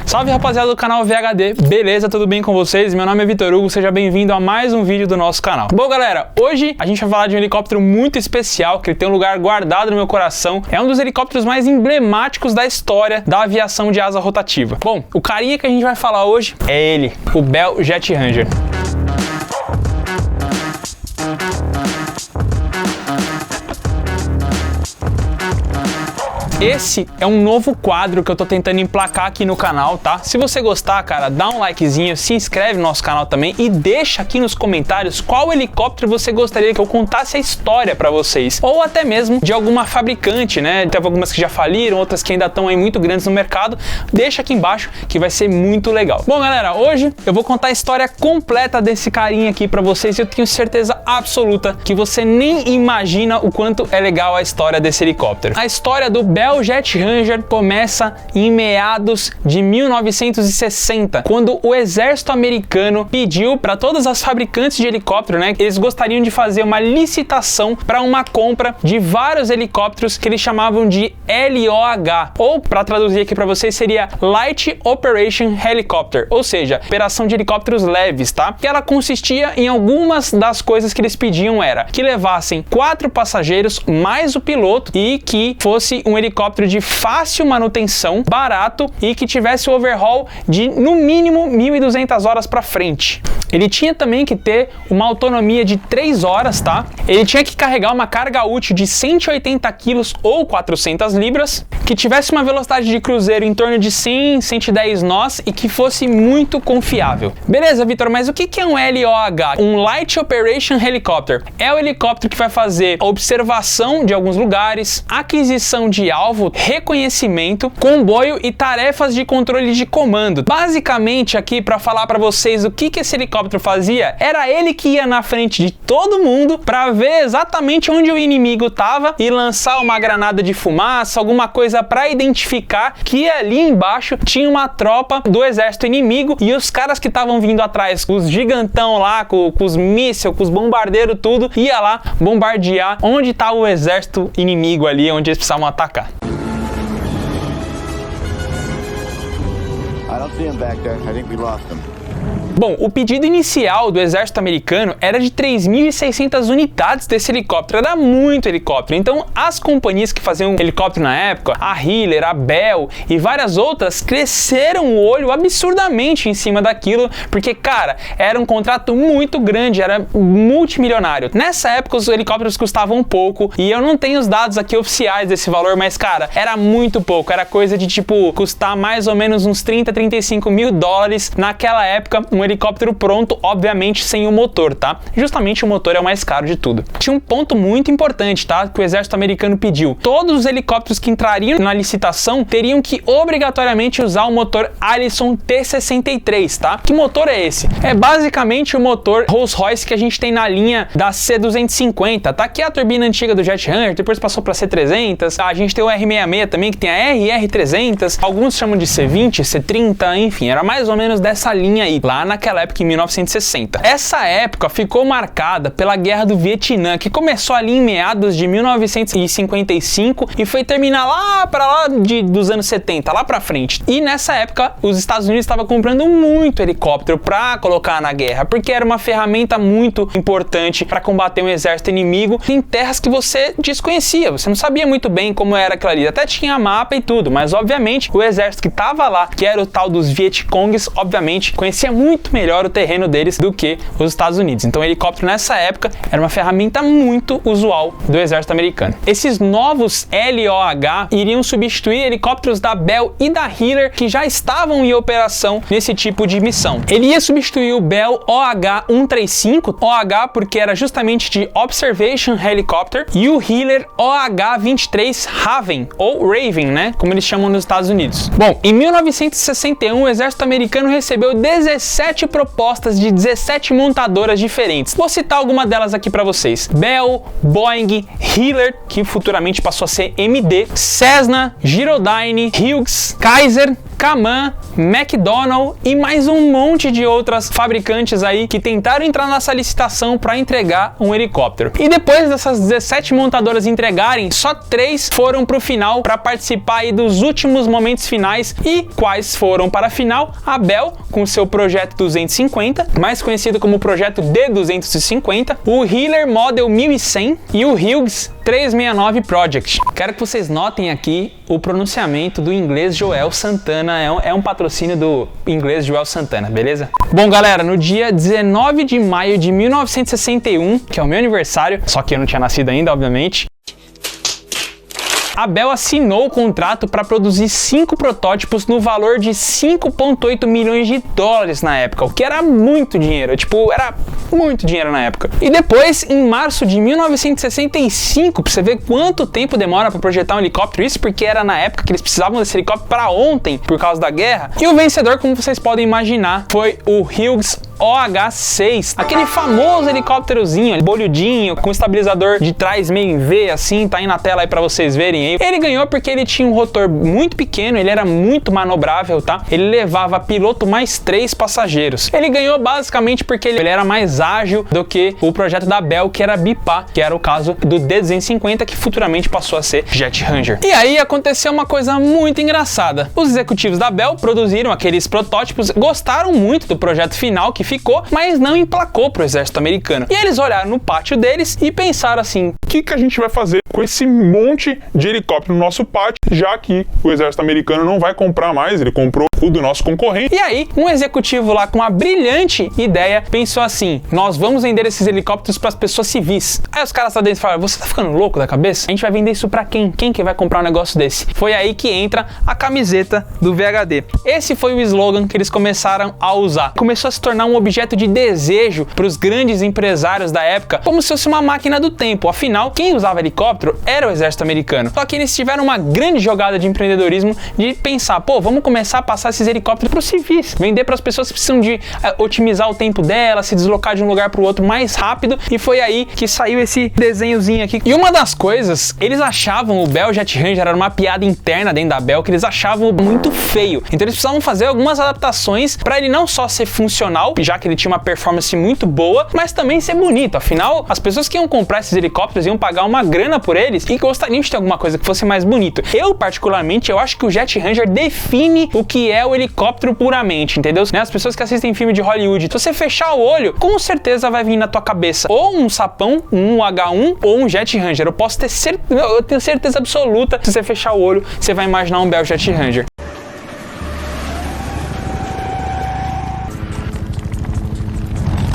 Salve rapaziada do canal VHD, beleza? Tudo bem com vocês? Meu nome é Vitor Hugo, seja bem-vindo a mais um vídeo do nosso canal. Bom galera, hoje a gente vai falar de um helicóptero muito especial, que ele tem um lugar guardado no meu coração. É um dos helicópteros mais emblemáticos da história da aviação de asa rotativa. Bom, o carinha que a gente vai falar hoje é ele, o Bell Jet Ranger. Esse é um novo quadro que eu tô tentando emplacar aqui no canal, tá? Se você gostar, cara, dá um likezinho, se inscreve no nosso canal também e deixa aqui nos comentários qual helicóptero você gostaria que eu contasse a história pra vocês. Ou até mesmo de alguma fabricante, né? Teve algumas que já faliram, outras que ainda estão aí muito grandes no mercado. Deixa aqui embaixo que vai ser muito legal. Bom, galera, hoje eu vou contar a história completa desse carinha aqui pra vocês e eu tenho certeza absoluta que você nem imagina o quanto é legal a história desse helicóptero. A história do Bell Jet Ranger começa em meados de 1960, quando o exército americano pediu para todas as fabricantes de helicóptero, né, eles gostariam de fazer uma licitação para uma compra de vários helicópteros que eles chamavam de LOH, ou para traduzir aqui para vocês seria Light Operation Helicopter, ou seja, operação de helicópteros leves, tá? Que ela consistia em algumas das coisas que eles pediam era que levassem 4 passageiros mais o piloto e que fosse um helicóptero de fácil manutenção, barato e que tivesse o overhaul de no mínimo 1.200 horas para frente. Ele tinha também que ter uma autonomia de 3 horas, tá? Ele tinha que carregar uma carga útil de 180 quilos ou 400 libras, que tivesse uma velocidade de cruzeiro em torno de 100, 110 nós e que fosse muito confiável. Beleza, Vitor, mas o que é um LOH? Um Light Operation Helicopter. É o helicóptero que vai fazer a observação de alguns lugares, aquisição de alvo, reconhecimento, comboio e tarefas de controle de comando. Basicamente, aqui para falar para vocês o que esse helicóptero fazia, era ele que ia na frente de todo mundo para ver exatamente onde o inimigo estava e lançar uma granada de fumaça, alguma coisa para identificar que ali embaixo tinha uma tropa do exército inimigo e os caras que estavam vindo atrás, os gigantão lá, com os mísseis, com os bombardeiros, tudo, ia lá bombardear onde estava o exército inimigo ali, onde eles precisavam atacar. I don't see him back there. I think we lost him. Bom, o pedido inicial do exército americano era de 3.600 unidades desse helicóptero, era muito helicóptero. Então, as companhias que faziam helicóptero na época, a Hiller, a Bell e várias outras, cresceram o olho absurdamente em cima daquilo, porque, cara, era um contrato muito grande, era multimilionário. Nessa época, os helicópteros custavam pouco, e eu não tenho os dados aqui oficiais desse valor, mas, cara, era muito pouco. Era coisa de, tipo, custar mais ou menos uns 30, 35 mil dólares naquela época, um helicóptero pronto, obviamente sem o motor, tá? Justamente o motor é o mais caro de tudo. Tinha um ponto muito importante, tá? Que o exército americano pediu. Todos os helicópteros que entrariam na licitação teriam que obrigatoriamente usar o motor Allison T63, tá? Que motor é esse? É basicamente o motor Rolls-Royce que a gente tem na linha da C250, tá? Que é a turbina antiga do Jet Ranger, depois passou para C300. A gente tem o R66 também, que tem a RR300. Alguns chamam de C20, C30, enfim, era mais ou menos dessa linha aí, lá naquela época, em 1960. Essa época ficou marcada pela Guerra do Vietnã, que começou ali em meados de 1955 e foi terminar lá para lá dos anos 70, lá para frente. E nessa época, os Estados Unidos estavam comprando muito helicóptero para colocar na guerra, porque era uma ferramenta muito importante para combater um exército inimigo em terras que você desconhecia, você não sabia muito bem como era aquilo ali. Até tinha mapa e tudo, mas obviamente o exército que estava lá, que era o tal dos Vietcongs, obviamente conhecia muito melhor o terreno deles do que os Estados Unidos. Então o helicóptero nessa época era uma ferramenta muito usual do exército americano. Esses novos LOH iriam substituir helicópteros da Bell e da Hiller que já estavam em operação nesse tipo de missão. Ele ia substituir o Bell OH-135, OH porque era justamente de Observation Helicopter, e o Hiller OH-23 Raven, ou Raven, né? Como eles chamam nos Estados Unidos. Bom, em 1961 o exército americano recebeu 17 propostas de 17 montadoras diferentes. Vou citar alguma delas aqui para vocês: Bell, Boeing, Hiller, que futuramente passou a ser MD, Cessna, Gyrodyne, Hughes, Kaiser, Kaman, McDonnell e mais um monte de outras fabricantes aí que tentaram entrar nessa licitação para entregar um helicóptero. E depois dessas 17 montadoras entregarem, só 3 foram para o final para participar aí dos últimos momentos finais. E quais foram para a final? A Bell com seu projeto 250, mais conhecido como projeto D250, o Hiller Model 1100 e o Hughes 369 Project. Quero que vocês notem aqui o pronunciamento do inglês Joel Santana, é um patrocínio do inglês Joel Santana, beleza? Bom, galera, no dia 19 de maio de 1961, que é o meu aniversário, só que eu não tinha nascido ainda, obviamente, a Bell assinou o contrato para produzir 5 protótipos no valor de 5,8 milhões de dólares na época, o que era muito dinheiro, tipo, era muito dinheiro na época. E depois, em março de 1965, pra você ver quanto tempo demora para projetar um helicóptero, isso porque era na época que eles precisavam desse helicóptero para ontem, por causa da guerra. E o vencedor, como vocês podem imaginar, foi o Hughes OH-6, aquele famoso helicópterozinho, bolhudinho, com estabilizador de trás meio em V, assim, tá aí na tela aí pra vocês verem aí. Ele ganhou porque ele tinha um rotor muito pequeno, ele era muito manobrável, tá? Ele levava piloto mais 3 passageiros. Ele ganhou basicamente porque ele era mais ágil do que o projeto da Bell, que era BIPA, que era o caso do D250, que futuramente passou a ser Jet Ranger. E aí aconteceu uma coisa muito engraçada. Os executivos da Bell produziram aqueles protótipos, gostaram muito do projeto final que ficou, mas não emplacou pro exército americano. E eles olharam no pátio deles e pensaram assim: o que a gente vai fazer com esse monte de helicóptero no nosso pátio, já que o exército americano não vai comprar mais, ele comprou o do nosso concorrente. E aí, um executivo lá com uma brilhante ideia pensou assim: nós vamos vender esses helicópteros para as pessoas civis. Aí os caras lá dentro falaram: você tá ficando louco da cabeça? A gente vai vender isso para quem? Quem que vai comprar um negócio desse? Foi aí que entra a camiseta do VHD. Esse foi o slogan que eles começaram a usar. Começou a se tornar um objeto de desejo para os grandes empresários da época, como se fosse uma máquina do tempo. Afinal, quem usava helicóptero era o exército americano. Só que eles tiveram uma grande jogada de empreendedorismo de pensar: pô, vamos começar a passar esses helicópteros para os civis, vender para as pessoas que precisam de otimizar o tempo delas, se deslocar de um lugar para o outro mais rápido. E foi aí que saiu esse desenhozinho aqui. E uma das coisas, eles achavam o Bell Jet Ranger, era uma piada interna dentro da Bell, que eles achavam muito feio. Então eles precisavam fazer algumas adaptações para ele não só ser funcional, já que ele tinha uma performance muito boa, mas também ser bonito. Afinal, as pessoas que iam comprar esses helicópteros iam pagar uma grana por eles e gostariam de ter alguma coisa que fosse mais bonito. Eu, particularmente, eu acho que o Jet Ranger define o que é o helicóptero puramente, entendeu? Né? As pessoas que assistem filme de Hollywood, se você fechar o olho, com certeza vai vir na tua cabeça ou um sapão, um H1 ou um Jet Ranger. Eu tenho certeza absoluta, se você fechar o olho, você vai imaginar um Bell Jet Ranger.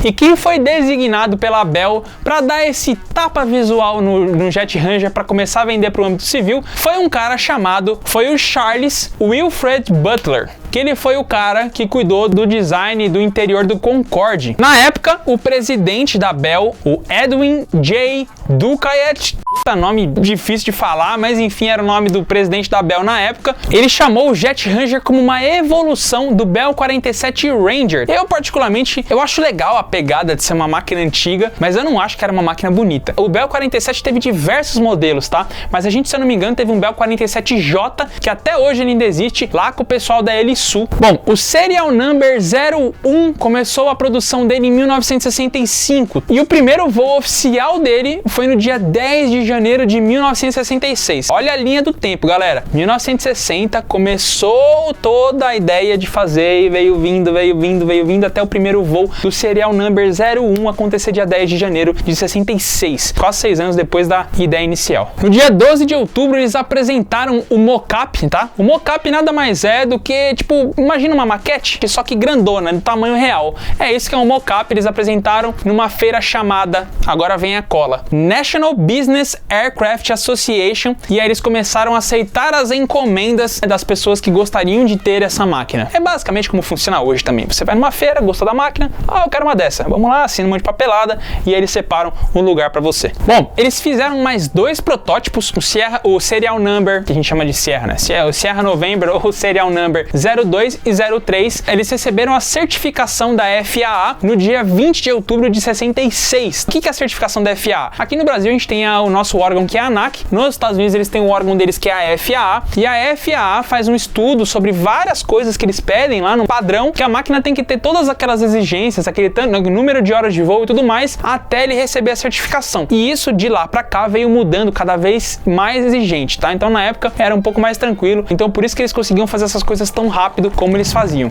E quem foi designado pela Bell para dar esse tapa visual no Jet Ranger para começar a vender para o âmbito civil foi um cara chamado, o Charles Wilfred Butler, que ele foi o cara que cuidou do design do interior do Concorde. Na época, o presidente da Bell, o Edwin J. Dukayet, nome difícil de falar, mas enfim, era o nome do presidente da Bell na época, ele chamou o Jet Ranger como uma evolução do Bell 47 Ranger. Eu, particularmente, eu acho legal a pegada de ser uma máquina antiga, mas eu não acho que era uma máquina bonita. O Bell 47 teve diversos modelos, tá? Mas a gente, se eu não me engano, teve um Bell 47J, que até hoje ele ainda existe, lá com o pessoal da Helisul. Bom, o Serial Number 01 começou a produção dele em 1965, e o primeiro voo oficial dele foi no dia 10 de janeiro de 1966. Olha a linha do tempo, galera. 1960 começou toda a ideia de fazer e veio vindo até o primeiro voo do Serial Number 01 acontecer dia 10 de janeiro de 66, quase 6 anos depois da ideia inicial. No dia 12 de outubro eles apresentaram o mocap, tá? O mocap nada mais é do que, tipo, imagina uma maquete, só que grandona, do tamanho real. É isso que é um mocap. Eles apresentaram numa feira chamada, agora vem a cola, National Business Aircraft Association, e aí eles começaram a aceitar as encomendas das pessoas que gostariam de ter essa máquina. É basicamente como funciona hoje também. Você vai numa feira, gostou da máquina, eu quero uma dessa. Vamos lá, assina um monte de papelada e aí eles separam um lugar para você. Bom, eles fizeram mais 2 protótipos, o Serial Number, que a gente chama de Sierra, né? O Sierra November ou o Serial Number 02 e 03, eles receberam a certificação da FAA no dia 20 de outubro de 66. O que é a certificação da FAA? Aqui no Brasil a gente tem o nosso órgão que é a ANAC, nos Estados Unidos eles têm o órgão deles que é a FAA, e a FAA faz um estudo sobre várias coisas que eles pedem lá no padrão, que a máquina tem que ter todas aquelas exigências, aquele número de horas de voo e tudo mais, até ele receber a certificação. E isso de lá pra cá veio mudando cada vez mais exigente, tá? Então na época era um pouco mais tranquilo, então por isso que eles conseguiam fazer essas coisas tão rápido como eles faziam.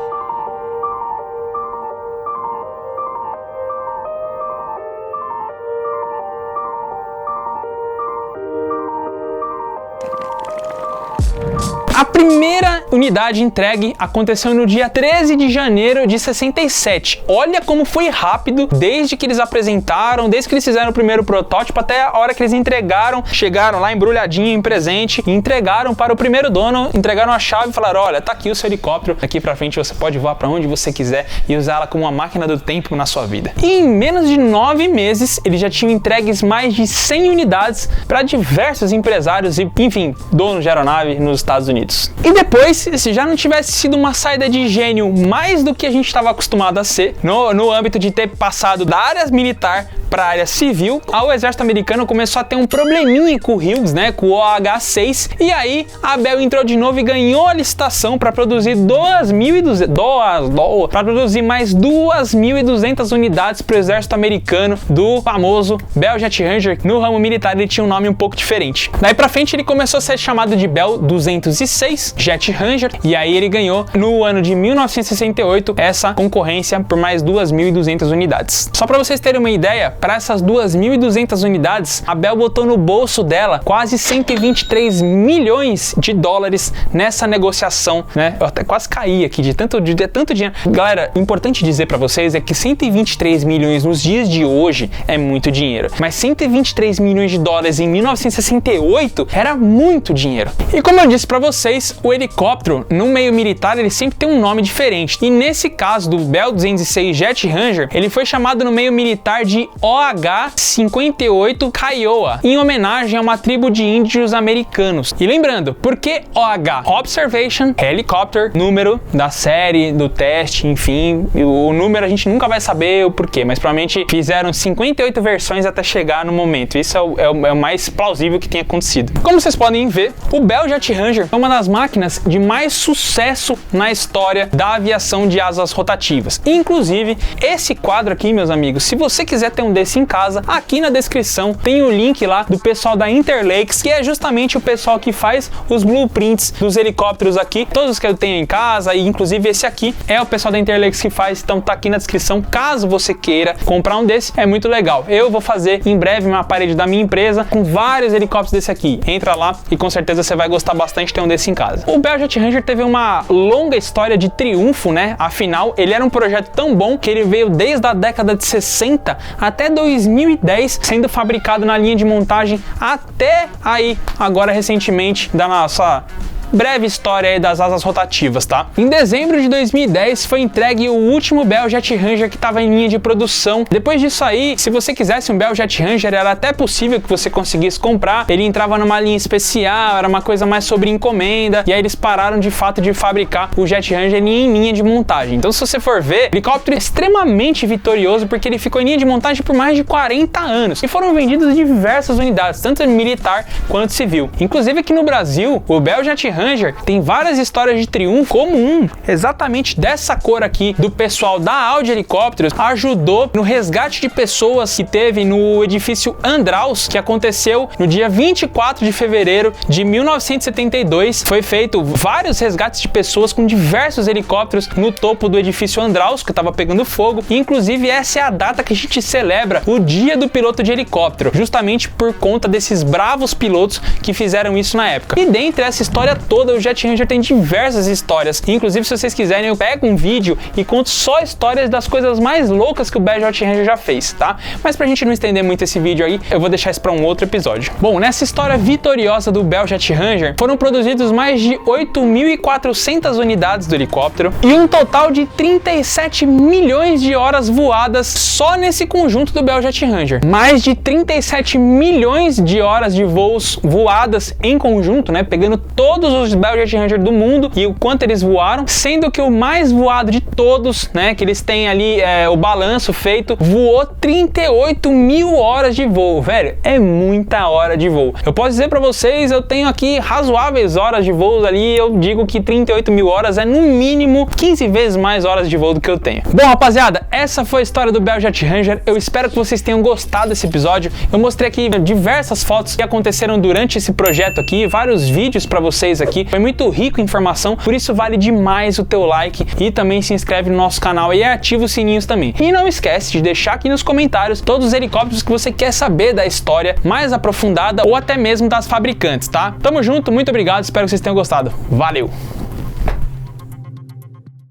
A primeira unidade entregue aconteceu no dia 13 de janeiro de 67. Olha como foi rápido desde que eles apresentaram, desde que eles fizeram o primeiro protótipo até a hora que eles entregaram, chegaram lá embrulhadinho em presente e entregaram para o primeiro dono, entregaram a chave e falaram: olha, tá aqui o seu helicóptero, aqui pra frente você pode voar para onde você quiser e usar ela como uma máquina do tempo na sua vida. E em menos de 9 meses, eles já tinham entregues mais de 100 unidades para diversos empresários e, enfim, donos de aeronave nos Estados Unidos. E depois, se já não tivesse sido uma saída de gênio mais do que a gente estava acostumado a ser, no âmbito de ter passado da área militar para a área civil, o exército americano começou a ter um probleminha com o Hughes, né, com o OH-6, e aí a Bell entrou de novo e ganhou a licitação para produzir 2.200 para produzir mais 2.200 unidades para o exército americano do famoso Bell Jet Ranger. No ramo militar ele tinha um nome um pouco diferente. Daí para frente ele começou a ser chamado de Bell 206 Jet Ranger, e aí ele ganhou no ano de 1968 essa concorrência por mais 2.200 unidades. Só para vocês terem uma ideia, para essas 2.200 unidades, a Bell botou no bolso dela quase 123 milhões de dólares nessa negociação, né? Eu até quase caí aqui de tanto dinheiro. Galera, importante dizer para vocês é que 123 milhões nos dias de hoje é muito dinheiro, mas 123 milhões de dólares em 1968 era muito dinheiro. E como eu disse para vocês, o helicóptero no meio militar ele sempre tem um nome diferente, e nesse caso do Bell 206 Jet Ranger, ele foi chamado no meio militar de OH-58 Kiowa, em homenagem a uma tribo de índios americanos. E lembrando, por que OH? Observation, Helicopter, número da série, do teste, enfim, o número a gente nunca vai saber o porquê, mas provavelmente fizeram 58 versões até chegar no momento. Isso é o mais plausível que tem acontecido. Como vocês podem ver, o Bell Jet Ranger é uma das máquinas de mais sucesso na história da aviação de asas rotativas. Inclusive, esse quadro aqui, meus amigos, se você quiser ter um desse em casa, aqui na descrição tem o link lá do pessoal da Interlakes, que é justamente o pessoal que faz os blueprints dos helicópteros aqui, todos os que eu tenho em casa, e inclusive esse aqui é o pessoal da Interlakes que faz, então tá aqui na descrição, caso você queira comprar um desse, é muito legal. Eu vou fazer em breve uma parede da minha empresa com vários helicópteros desse aqui, entra lá e com certeza você vai gostar bastante de ter um desse em casa. O Bell Jet Ranger teve uma longa história de triunfo, né? Afinal, ele era um projeto tão bom que ele veio desde a década de 60 até 2010, sendo fabricado na linha de montagem até aí, agora recentemente, da nossa breve história aí das asas rotativas, tá? Em dezembro de 2010 foi entregue o último Bell Jet Ranger que estava em linha de produção. Depois disso aí, se você quisesse um Bell Jet Ranger, era até possível que você conseguisse comprar. Ele entrava numa linha especial, era uma coisa mais sobre encomenda, e aí eles pararam de fato de fabricar o Jet Ranger em linha de montagem. Então, se você for ver, o helicóptero é extremamente vitorioso porque ele ficou em linha de montagem por mais de 40 anos e foram vendidas diversas unidades, tanto militar quanto civil. Inclusive aqui no Brasil, o Bell Jet Ranger tem várias histórias de triunfo, como exatamente dessa cor aqui, do pessoal da Audi Helicópteros, ajudou no resgate de pessoas que teve no edifício Andraus, que aconteceu no dia 24 de fevereiro de 1972. Foi feito vários resgates de pessoas com diversos helicópteros no topo do edifício Andraus, que estava pegando fogo, e inclusive essa é a data que a gente celebra o dia do piloto de helicóptero, justamente por conta desses bravos pilotos que fizeram isso na época. E dentre essa história toda, o Jet Ranger tem diversas histórias. Inclusive, se vocês quiserem, eu pego um vídeo e conto só histórias das coisas mais loucas que o Bell Jet Ranger já fez, tá? Mas pra gente não estender muito esse vídeo aí, eu vou deixar isso pra um outro episódio. Bom, nessa história vitoriosa do Bell Jet Ranger, foram produzidos mais de 8.400 unidades do helicóptero e um total de 37 milhões de horas voadas só nesse conjunto do Bell Jet Ranger. Mais de 37 milhões de horas de voos voadas em conjunto, né? Pegando todos os Bell Jet Ranger do mundo e o quanto eles voaram, sendo que o mais voado de todos, né, que eles têm ali o balanço feito, voou 38 mil horas de voo, velho, é muita hora de voo. Eu posso dizer pra vocês, eu tenho aqui razoáveis horas de voo ali, eu digo que 38 mil horas é no mínimo 15 vezes mais horas de voo do que eu tenho. Bom, rapaziada, essa foi a história do Bell Jet Ranger, eu espero que vocês tenham gostado desse episódio. Eu mostrei aqui diversas fotos que aconteceram durante esse projeto aqui, vários vídeos pra vocês aqui, foi muito rico em informação, por isso vale demais o teu like e também se inscreve no nosso canal e ativa os sininhos também. E não esquece de deixar aqui nos comentários todos os helicópteros que você quer saber da história mais aprofundada ou até mesmo das fabricantes, tá? Tamo junto, muito obrigado, espero que vocês tenham gostado. Valeu!